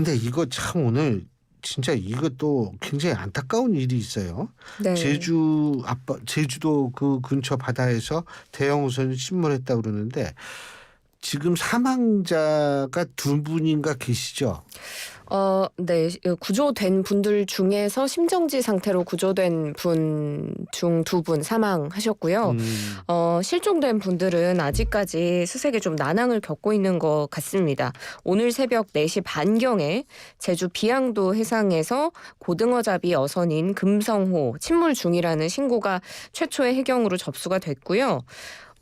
근데 이거 참 오늘 진짜 이것도 굉장히 안타까운 일이 있어요. 네. 제주도 그 근처 바다에서 대형 호선이 침몰했다고 그러는데 지금 사망자가 두 분인가 계시죠? 네. 구조된 분들 중에서 심정지 상태로 구조된 분 중 2분 사망하셨고요. 음. 실종된 분들은 아직까지 수색에 좀 난항을 겪고 있는 것 같습니다. 오늘 새벽 4시 반경에 제주 비양도 해상에서 고등어잡이 어선인 금성호 침몰 중이라는 신고가 최초의 해경으로 접수가 됐고요.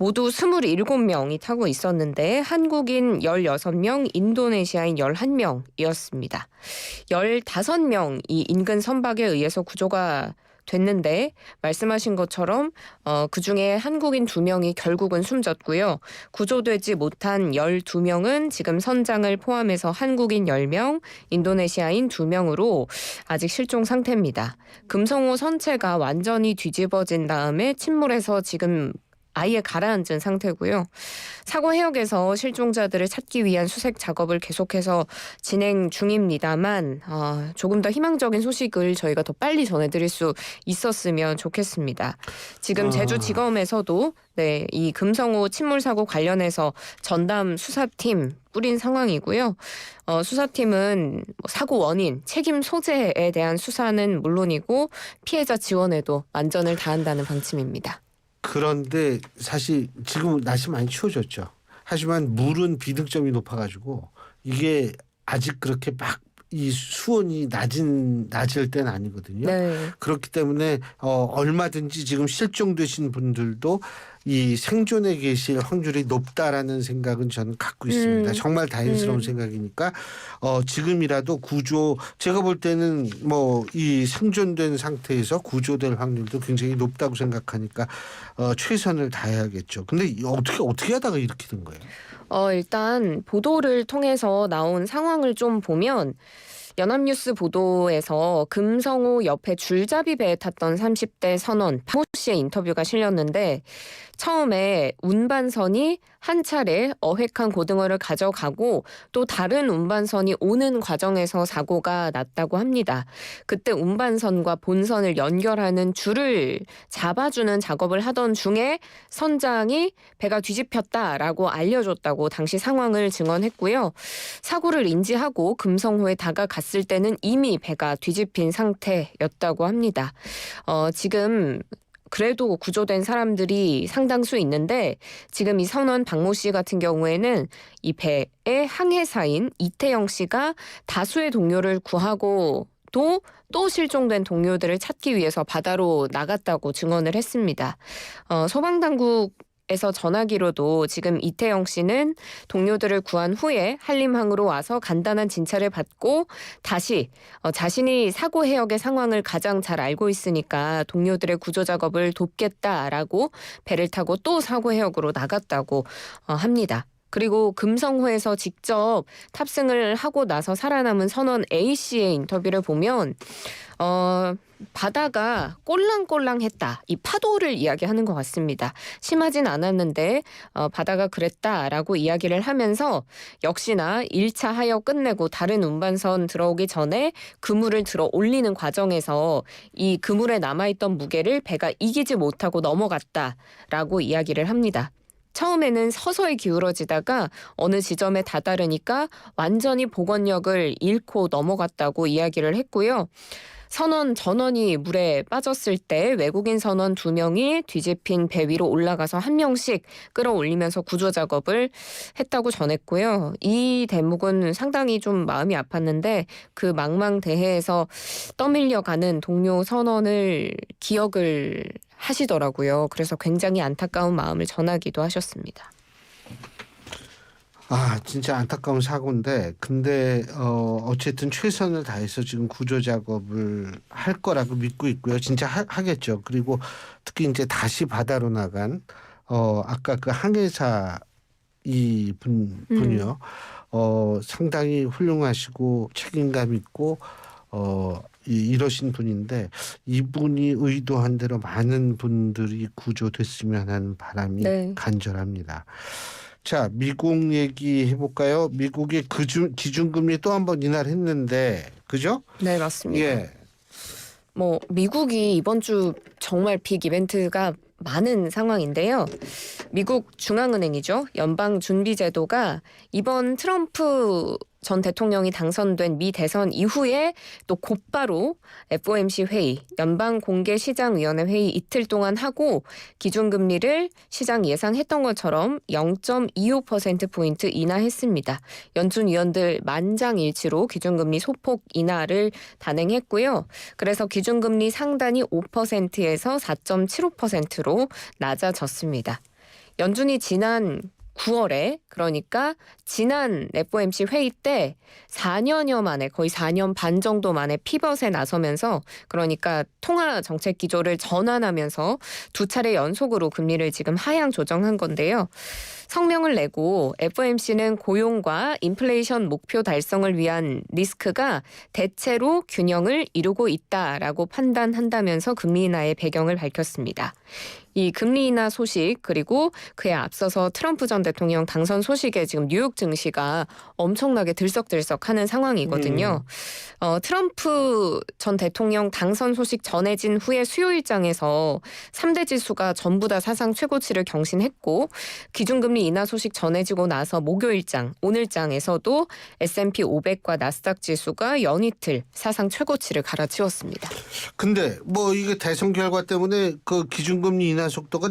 모두 27명이 타고 있었는데 한국인 16명, 인도네시아인 11명이었습니다. 15명이 인근 선박에 의해서 구조가 됐는데 말씀하신 것처럼 그중에 한국인 2명이 결국은 숨졌고요. 구조되지 못한 12명은 지금 선장을 포함해서 한국인 10명, 인도네시아인 2명으로 아직 실종 상태입니다. 금성호 선체가 완전히 뒤집어진 다음에 침몰해서 지금 아예 가라앉은 상태고요. 사고 해역에서 실종자들을 찾기 위한 수색 작업을 계속해서 진행 중입니다만 조금 더 희망적인 소식을 저희가 더 빨리 전해드릴 수 있었으면 좋겠습니다. 지금 제주지검에서도 이 금성호 침몰 사고 관련해서 전담 수사팀 꾸린 상황이고요. 수사팀은 사고 원인, 책임 소재에 대한 수사는 물론이고 피해자 지원에도 만전을 다한다는 방침입니다. 그런데 사실 지금 날씨 많이 추워졌죠. 하지만 물은 비등점이 높아가지고 이게 아직 그렇게 막 이 수온이 낮을 때는 아니거든요. 네. 그렇기 때문에 얼마든지 지금 실종되신 분들도 이 생존에 계실 확률이 높다라는 생각은 저는 갖고 있습니다. 정말 다행스러운 생각이니까 지금이라도 제가 볼 때는 뭐 이 생존된 상태에서 구조될 확률도 굉장히 높다고 생각하니까 최선을 다해야겠죠. 근데 어떻게 하다가 이렇게 된 거예요? 일단 보도를 통해서 나온 상황을 좀 보면 연합뉴스 보도에서 금성호 옆에 줄잡이 배에 탔던 30대 선원 파 씨의 인터뷰가 실렸는데 처음에 운반선이 한 차례 어획한 고등어를 가져가고 또 다른 운반선이 오는 과정에서 사고가 났다고 합니다. 그때 운반선과 본선을 연결하는 줄을 잡아주는 작업을 하던 중에 선장이 배가 뒤집혔다라고 알려줬다고 당시 상황을 증언했고요. 사고를 인지하고 금성호에 다가갔을 때는 이미 배가 뒤집힌 상태였다고 합니다. 지금 그래도 구조된 사람들이 상당수 있는데 지금 이 선원 박모 씨 같은 경우에는 이 배의 항해사인 이태영 씨가 다수의 동료를 구하고 또 실종된 동료들을 찾기 위해서 바다로 나갔다고 증언을 했습니다. 소방당국에서 전하기로도 지금 이태영 씨는 동료들을 구한 후에 한림항으로 와서 간단한 진찰을 받고 다시 자신이 사고 해역의 상황을 가장 잘 알고 있으니까 동료들의 구조 작업을 돕겠다라고 배를 타고 또 사고 해역으로 나갔다고 합니다. 그리고 금성호에서 직접 탑승을 하고 나서 살아남은 선원 A씨의 인터뷰를 보면 바다가 꼴랑꼴랑했다. 이 파도를 이야기하는 것 같습니다. 심하진 않았는데 바다가 그랬다라고 이야기를 하면서 역시나 1차 하역 끝내고 다른 운반선 들어오기 전에 그물을 들어 올리는 과정에서 이 그물에 남아있던 무게를 배가 이기지 못하고 넘어갔다라고 이야기를 합니다. 처음에는 서서히 기울어지다가 어느 지점에 다다르니까 완전히 복원력을 잃고 넘어갔다고 이야기를 했고요. 선원 전원이 물에 빠졌을 때 외국인 선원 2명이 뒤집힌 배 위로 올라가서 1명씩 끌어올리면서 구조 작업을 했다고 전했고요. 이 대목은 상당히 좀 마음이 아팠는데 그 망망대해에서 떠밀려가는 동료 선원을 기억을 하시더라고요. 그래서 굉장히 안타까운 마음을 전하기도 하셨습니다. 진짜 안타까운 사고인데 근데 어쨌든 최선을 다해서 지금 구조 작업을 할 거라고 믿고 있고요. 진짜 하겠죠. 그리고 특히 이제 다시 바다로 나간 아까 그 항해사 분이요. 상당히 훌륭하시고 책임감 있고 이러신 분인데 이분이 의도한 대로 많은 분들이 구조됐으면 하는 바람이 간절합니다. 자, 미국 얘기해 볼까요? 미국의 기준금리 또 한 번 인하를 했는데, 그죠? 네, 맞습니다. 예. 뭐 미국이 이번 주 정말 빅 이벤트가 많은 상황인데요. 미국 중앙은행이죠. 연방준비제도가 이번 트럼프 전 대통령이 당선된 미 대선 이후에 또 곧바로 FOMC 회의, 연방공개시장위원회 회의 이틀 동안 하고 기준금리를 시장 예상했던 것처럼 0.25%포인트 인하했습니다. 연준위원들 만장일치로 기준금리 소폭 인하를 단행했고요. 그래서 기준금리 상단이 5%에서 4.75%로 낮아졌습니다. 연준이 지난 9월에 그러니까 지난 FOMC 회의 때 4년여 만에 거의 4년 반 정도 만에 피벗에 나서면서 그러니까 통화 정책 기조를 전환하면서 두 차례 연속으로 금리를 지금 하향 조정한 건데요. 성명을 내고 FOMC는 고용과 인플레이션 목표 달성을 위한 리스크가 대체로 균형을 이루고 있다라고 판단한다면서 금리 인하의 배경을 밝혔습니다. 이 금리 인하 소식 그리고 그에 앞서서 트럼프 전 대통령 당선 소식에 지금 뉴욕 증시가 엄청나게 들썩들썩하는 상황이거든요. 트럼프 전 대통령 당선 소식 전해진 후에 수요일장에서 3대 지수가 전부 다 사상 최고치를 경신했고 기준금리 인하 소식 전해지고 나서 목요일장, 오늘장에서도 S&P 500과 나스닥 지수가 연이틀 사상 최고치를 갈아치웠습니다. 근데 뭐 이게 대선 결과 때문에 그 기준금리 인하 속도가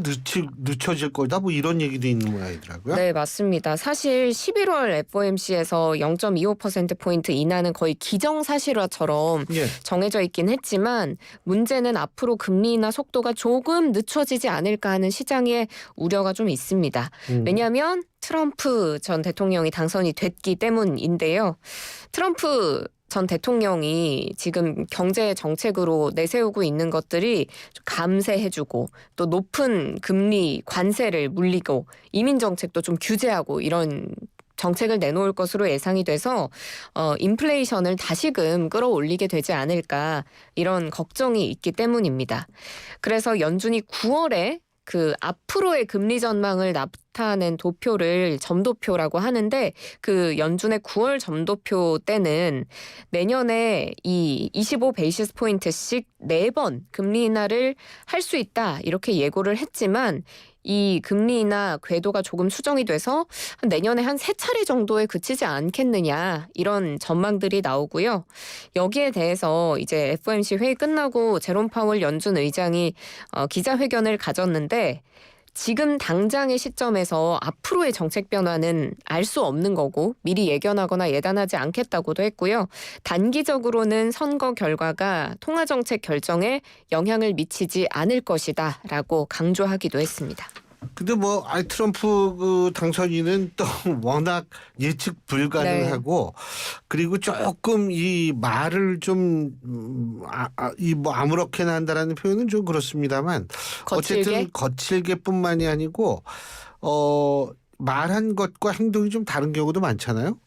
늦춰질 거다 뭐 이런 얘기도 있는 모양이더라고요. 네, 맞습니다. 사실 11월 FOMC에서 0.25%포인트 인하는 거의 기정사실화처럼 예. 정해져 있긴 했지만 문제는 앞으로 금리 인하 속도가 조금 늦춰지지 않을까 하는 시장의 우려가 좀 있습니다. 왜냐하면 트럼프 전 대통령이 당선이 됐기 때문인데요. 트럼프 전 대통령이 지금 경제 정책으로 내세우고 있는 것들이 감세해주고 또 높은 금리 관세를 물리고 이민 정책도 좀 규제하고 이런 정책을 내놓을 것으로 예상이 돼서 인플레이션을 다시금 끌어올리게 되지 않을까 이런 걱정이 있기 때문입니다. 그래서 연준이 9월에 그 앞으로의 금리 전망을 나타낸 도표를 점도표라고 하는데 그 연준의 9월 점도표 때는 내년에 이 25베이시스 포인트씩 4번 금리 인하를 할 수 있다 이렇게 예고를 했지만 이 금리 인하 궤도가 조금 수정이 돼서 내년에 한 3차례 정도에 그치지 않겠느냐 이런 전망들이 나오고요. 여기에 대해서 이제 FOMC 회의 끝나고 제롬 파월 연준 의장이 기자회견을 가졌는데 지금 당장의 시점에서 앞으로의 정책 변화는 알 수 없는 거고 미리 예견하거나 예단하지 않겠다고도 했고요. 단기적으로는 선거 결과가 통화정책 결정에 영향을 미치지 않을 것이다라고 강조하기도 했습니다. 근데 뭐 트럼프 그 당선인은 또 워낙 예측 불가능하고 그리고 조금 이 말을 좀 아무렇게나 한다라는 표현은 좀 그렇습니다만 어쨌든 거칠게뿐만이 아니고 말한 것과 행동이 좀 다른 경우도 많잖아요.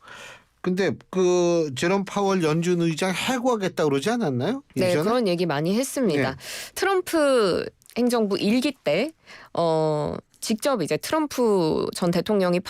근데 그 제롬 파월 연준 의장 해고하겠다 그러지 않았나요? 네, 예전에? 그런 얘기 많이 했습니다. 네. 트럼프 행정부 1기 때 직접 이제 트럼프 전 대통령이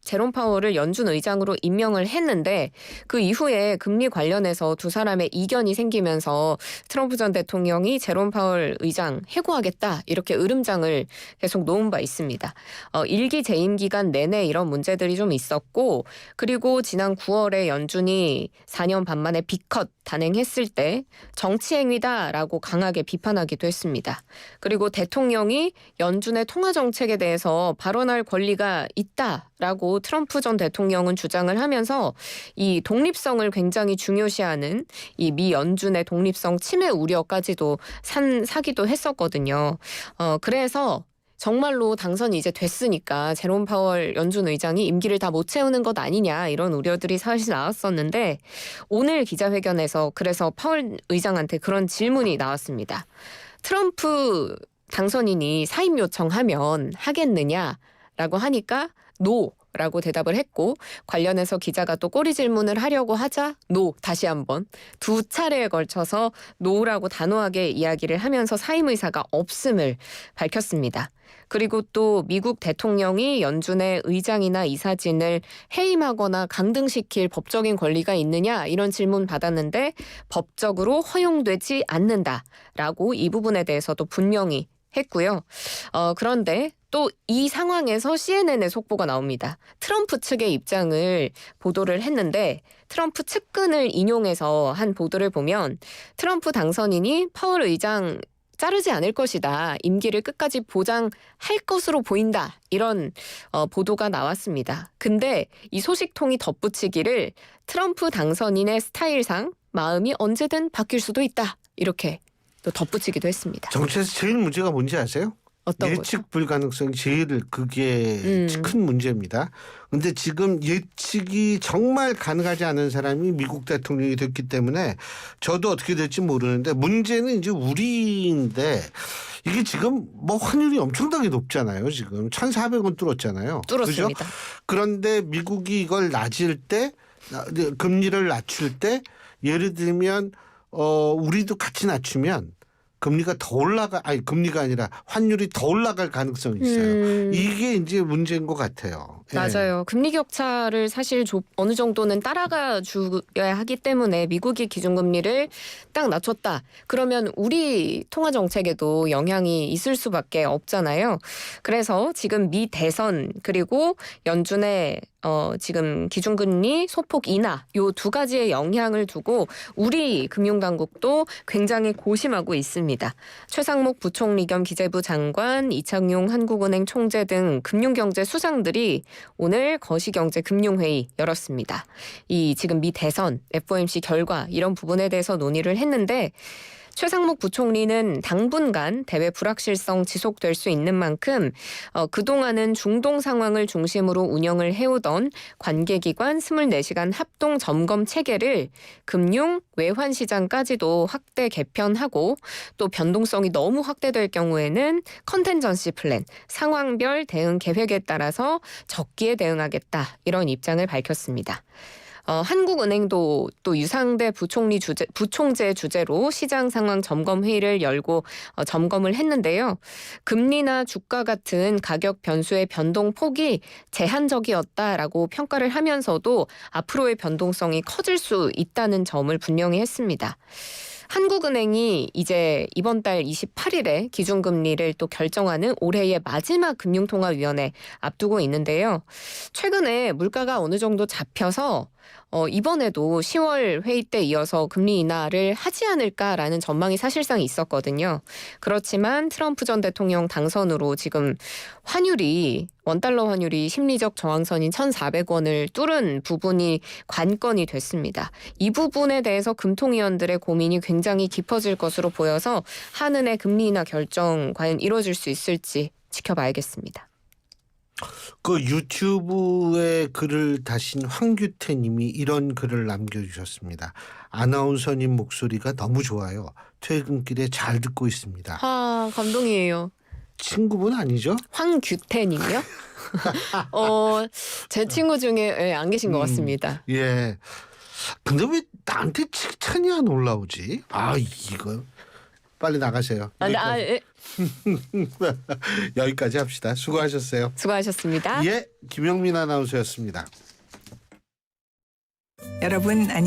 제롬 파월을 연준 의장으로 임명을 했는데 그 이후에 금리 관련해서 두 사람의 이견이 생기면서 트럼프 전 대통령이 제롬 파월 의장 해고하겠다 이렇게 으름장을 계속 놓은 바 있습니다. 1기 재임 기간 내내 이런 문제들이 좀 있었고 그리고 지난 9월에 연준이 4년 반 만에 B컷 단행했을 때 정치행위다라고 강하게 비판하기도 했습니다. 그리고 대통령이 연준의 통화정책에 대해서 발언할 권리가 있다라고 트럼프 전 대통령은 주장을 하면서 이 독립성을 굉장히 중요시하는 이 미 연준의 독립성 침해 우려까지도 사기도 했었거든요. 그래서 정말로 당선이 이제 됐으니까 제롬 파월 연준 의장이 임기를 다 못 채우는 것 아니냐 이런 우려들이 사실 나왔었는데 오늘 기자회견에서 그래서 파월 의장한테 그런 질문이 나왔습니다. 트럼프 당선인이 사임 요청하면 하겠느냐라고 하니까 라고 대답을 했고 관련해서 기자가 또 꼬리 질문을 하려고 하자 노 다시 한번 두 차례에 걸쳐서 노라고 단호하게 이야기를 하면서 사임 의사가 없음을 밝혔습니다. 그리고 또 미국 대통령이 연준의 의장이나 이사진을 해임하거나 강등시킬 법적인 권리가 있느냐 이런 질문 받았는데 법적으로 허용되지 않는다라고 이 부분에 대해서도 분명히 했고요. 그런데 또 이 상황에서 CNN의 속보가 나옵니다. 트럼프 측의 입장을 보도를 했는데 트럼프 측근을 인용해서 한 보도를 보면 트럼프 당선인이 파월 의장 자르지 않을 것이다. 임기를 끝까지 보장할 것으로 보인다. 이런 보도가 나왔습니다. 근데 이 소식통이 덧붙이기를 트럼프 당선인의 스타일상 마음이 언제든 바뀔 수도 있다. 이렇게 또 덧붙이기도 했습니다. 정치에서 제일 문제가 뭔지 아세요? 어떤 예측 거죠? 불가능성이 제일 그게 큰 문제입니다. 근데 지금 예측이 정말 가능하지 않은 사람이 미국 대통령이 됐기 때문에 저도 어떻게 될지 모르는데 문제는 이제 우리인데 이게 지금 뭐 환율이 엄청나게 높잖아요. 지금 1,400원 뚫었잖아요. 뚫었습니다. 그죠? 그런데 미국이 이걸 낮을 때 금리를 낮출 때 예를 들면 우리도 같이 낮추면 금리가 더 금리가 아니라 환율이 더 올라갈 가능성이 있어요. 이게 이제 문제인 것 같아요. 맞아요. 금리 격차를 사실 어느 정도는 따라가 줘야 하기 때문에 미국이 기준금리를 딱 낮췄다. 그러면 우리 통화 정책에도 영향이 있을 수밖에 없잖아요. 그래서 지금 미 대선 그리고 연준의 지금 기준금리 소폭 인하 요 두 가지의 영향을 두고 우리 금융당국도 굉장히 고심하고 있습니다. 최상목 부총리 겸 기재부 장관, 이창용 한국은행 총재 등 금융경제 수장들이 오늘 거시경제금융회의 열었습니다. 이 지금 미 대선, FOMC 결과 이런 부분에 대해서 논의를 했는데 최상목 부총리는 당분간 대외 불확실성 지속될 수 있는 만큼 그동안은 중동 상황을 중심으로 운영을 해오던 관계기관 24시간 합동 점검 체계를 금융, 외환 시장까지도 확대 개편하고 또 변동성이 너무 확대될 경우에는 컨텐전시 플랜, 상황별 대응 계획에 따라서 적기에 대응하겠다 이런 입장을 밝혔습니다. 한국은행도 또 유상대 부총재 주재로 시장 상황 점검 회의를 열고 점검을 했는데요. 금리나 주가 같은 가격 변수의 변동 폭이 제한적이었다라고 평가를 하면서도 앞으로의 변동성이 커질 수 있다는 점을 분명히 했습니다. 한국은행이 이제 이번 달 28일에 기준금리를 또 결정하는 올해의 마지막 금융통화위원회 앞두고 있는데요. 최근에 물가가 어느 정도 잡혀서 이번에도 10월 회의 때 이어서 금리 인하를 하지 않을까라는 전망이 사실상 있었거든요. 그렇지만 트럼프 전 대통령 당선으로 지금 원달러 환율이 심리적 저항선인 1,400원을 뚫은 부분이 관건이 됐습니다. 이 부분에 대해서 금통위원들의 고민이 굉장히 깊어질 것으로 보여서 한은의 금리 인하 결정 과연 이루어질 수 있을지 지켜봐야겠습니다. 그 유튜브에 글을 다신 황규태 님이 이런 글을 남겨주셨습니다. 아나운서님 목소리가 너무 좋아요. 퇴근길에 잘 듣고 있습니다. 감동이에요. 친구분 아니죠? 황규태님이요? 제 친구 중에 안 계신 것 같습니다. 예. 근데 왜 나한테 칭찬이 안 올라오지? 이거 빨리 나가세요. 여기까지 합시다. 수고하셨어요. 수고하셨습니다. 예, 김영민 아나운서였습니다. 여러분 안녕.